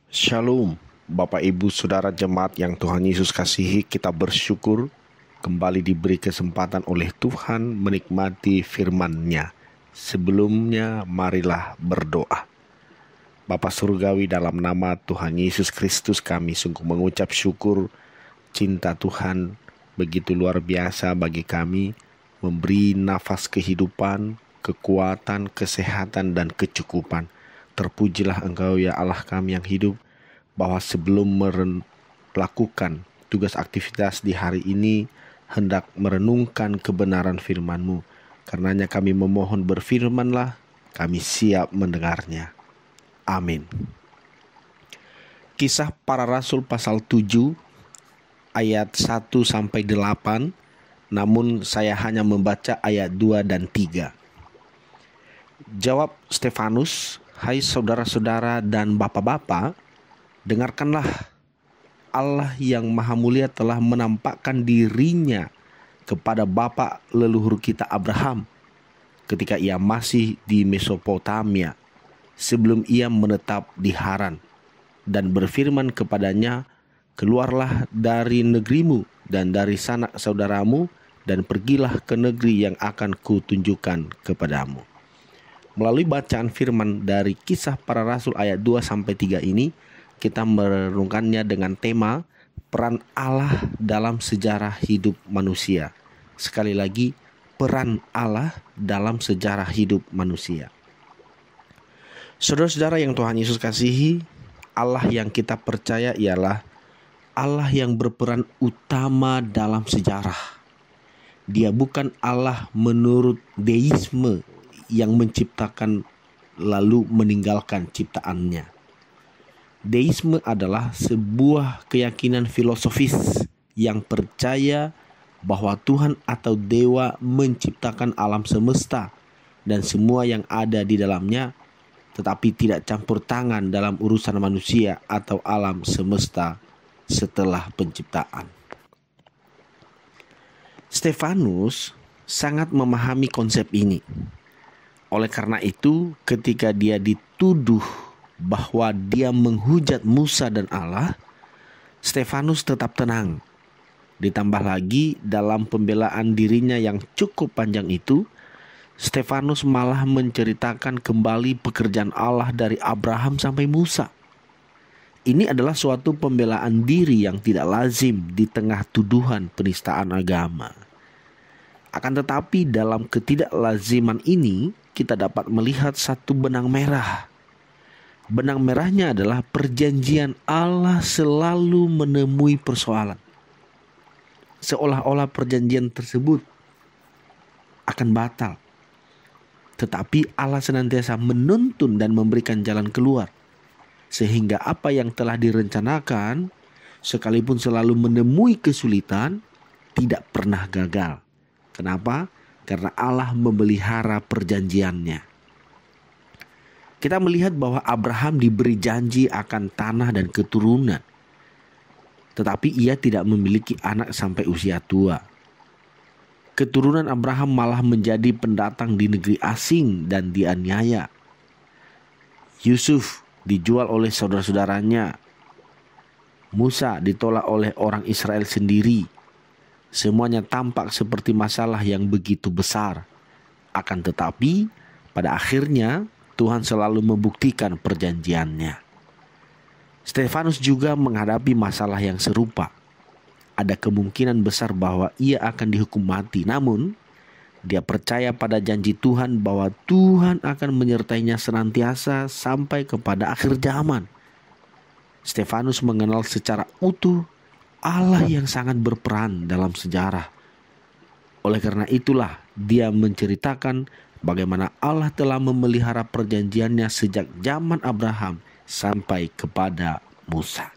Shalom, Bapak Ibu Saudara Jemaat yang Tuhan Yesus kasihi, kita bersyukur kembali diberi kesempatan oleh Tuhan menikmati firman-Nya. Sebelumnya marilah berdoa. Bapa Surgawi, dalam nama Tuhan Yesus Kristus kami sungguh mengucap syukur. Cinta Tuhan begitu luar biasa bagi kami, memberi nafas kehidupan, kekuatan, kesehatan, dan kecukupan. Terpujilah Engkau ya Allah kami yang hidup, bahwa sebelum melakukan tugas aktivitas di hari ini, hendak merenungkan kebenaran firman-Mu. Karenanya kami memohon, berfirmanlah, kami siap mendengarnya. Amin. Kisah Para Rasul pasal 7 ayat 1-8, namun saya hanya membaca ayat 2 dan 3. Jawab Stefanus, "Hai saudara-saudara dan bapak-bapak, dengarkanlah, Allah yang Maha Mulia telah menampakkan dirinya kepada bapa leluhur kita Abraham ketika ia masih di Mesopotamia, sebelum ia menetap di Haran, dan berfirman kepadanya, keluarlah dari negerimu dan dari sanak saudaramu, dan pergilah ke negeri yang akan kutunjukkan kepadamu." Melalui bacaan firman dari Kisah Para Rasul ayat 2-3 ini, kita merenungkannya dengan tema peran Allah dalam sejarah hidup manusia. Sekali lagi, peran Allah dalam sejarah hidup manusia. Saudara-saudara yang Tuhan Yesus kasihi, Allah yang kita percaya ialah Allah yang berperan utama dalam sejarah. Dia bukan Allah menurut deisme yang menciptakan lalu meninggalkan ciptaannya. Deisme adalah sebuah keyakinan filosofis yang percaya bahwa Tuhan atau dewa menciptakan alam semesta dan semua yang ada di dalamnya, tetapi tidak campur tangan dalam urusan manusia atau alam semesta setelah penciptaan. Stefanus sangat memahami konsep ini. Oleh karena itu, ketika dia dituduh bahwa dia menghujat Musa dan Allah, Stefanus tetap tenang. Ditambah lagi, dalam pembelaan dirinya yang cukup panjang itu, Stefanus malah menceritakan kembali pekerjaan Allah dari Abraham sampai Musa. Ini adalah suatu pembelaan diri yang tidak lazim di tengah tuduhan penistaan agama. Akan tetapi dalam ketidaklaziman ini, kita dapat melihat satu benang merah. Benang merahnya adalah perjanjian Allah selalu menemui persoalan. Seolah-olah perjanjian tersebut akan batal. Tetapi Allah senantiasa menuntun dan memberikan jalan keluar. Sehingga apa yang telah direncanakan, sekalipun selalu menemui kesulitan, tidak pernah gagal. Kenapa? Karena Allah memelihara perjanjiannya. Kita melihat bahwa Abraham diberi janji akan tanah dan keturunan. Tetapi ia tidak memiliki anak sampai usia tua. Keturunan Abraham malah menjadi pendatang di negeri asing dan dianiaya. Yusuf dijual oleh saudara-saudaranya. Musa ditolak oleh orang Israel sendiri. Semuanya tampak seperti masalah yang begitu besar. Akan tetapi, pada akhirnya Tuhan selalu membuktikan perjanjiannya. Stefanus juga menghadapi masalah yang serupa. Ada kemungkinan besar bahwa ia akan dihukum mati. Namun, dia percaya pada janji Tuhan bahwa Tuhan akan menyertainya senantiasa sampai kepada akhir zaman. Stefanus mengenal secara utuh Allah yang sangat berperan dalam sejarah. Oleh karena itulah dia menceritakan bagaimana Allah telah memelihara perjanjiannya sejak zaman Abraham sampai kepada Musa.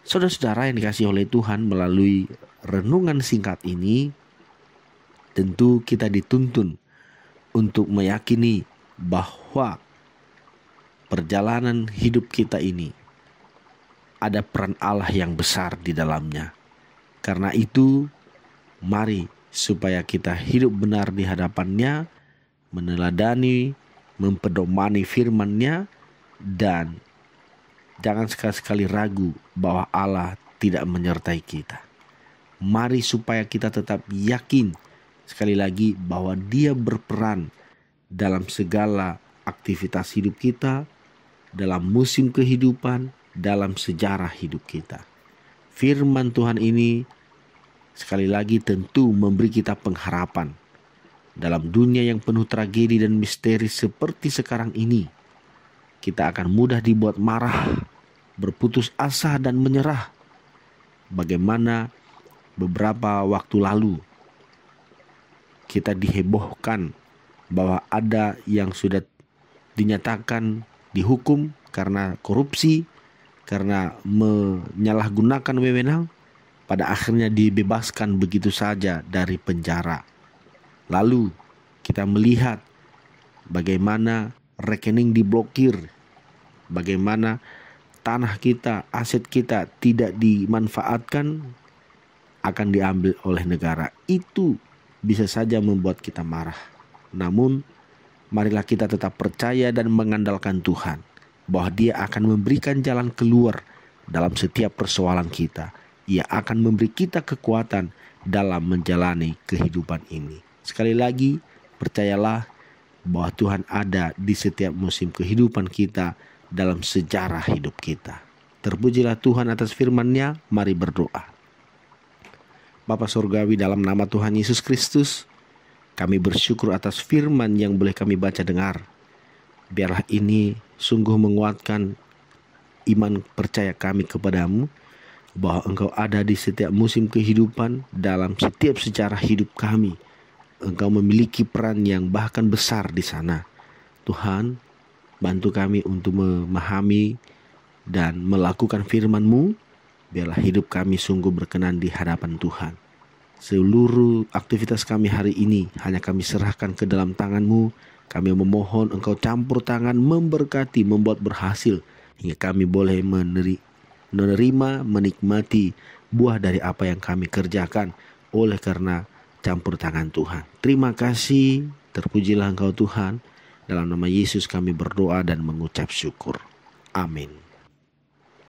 Saudara-saudara yang dikasihi oleh Tuhan, melalui renungan singkat ini, tentu kita dituntun untuk meyakini bahwa perjalanan hidup kita ini ada peran Allah yang besar di dalamnya. Karena itu, mari supaya kita hidup benar di hadapan-Nya, meneladani, mempedomani firman-Nya, dan Jangan sekali-sekali ragu bahwa Allah tidak menyertai kita. Mari supaya kita tetap yakin sekali lagi bahwa Dia berperan dalam segala aktivitas hidup kita, dalam musim kehidupan, dalam sejarah hidup kita. Firman Tuhan ini sekali lagi tentu memberi kita pengharapan. Dalam dunia yang penuh tragedi dan misteri seperti sekarang ini, kita akan mudah dibuat marah, berputus asa dan menyerah. Bagaimana beberapa waktu lalu kita dihebohkan bahwa ada yang sudah dinyatakan dihukum karena korupsi, karena menyalahgunakan wewenang, pada akhirnya dibebaskan begitu saja dari penjara. Lalu kita melihat bagaimana rekening diblokir, bagaimana tanah kita, aset kita tidak dimanfaatkan, akan diambil oleh negara. Itu bisa saja membuat kita marah. Namun marilah kita tetap percaya dan mengandalkan Tuhan, bahwa Dia akan memberikan jalan keluar dalam setiap persoalan kita. Ia akan memberi kita kekuatan dalam menjalani kehidupan ini. Sekali lagi, percayalah bahwa Tuhan ada di setiap musim kehidupan kita, dalam sejarah hidup kita. Terpujilah Tuhan atas firman-Nya. Mari berdoa. Bapa Surgawi, dalam nama Tuhan Yesus Kristus, kami bersyukur atas firman yang boleh kami baca dengar. Biarlah ini sungguh menguatkan iman percaya kami kepadamu, bahwa Engkau ada di setiap musim kehidupan, dalam setiap sejarah hidup kami. Engkau memiliki peran yang bahkan besar di sana. Tuhan, bantu kami untuk memahami dan melakukan firman-Mu. Biarlah hidup kami sungguh berkenan di hadapan Tuhan. Seluruh aktivitas kami hari ini hanya kami serahkan ke dalam tangan-Mu. Kami memohon Engkau campur tangan, memberkati, membuat berhasil, hingga kami boleh menerima, menikmati buah dari apa yang kami kerjakan oleh karena campur tangan Tuhan. Terima kasih, terpujilah Engkau Tuhan. Dalam nama Yesus kami berdoa dan mengucap syukur. Amin.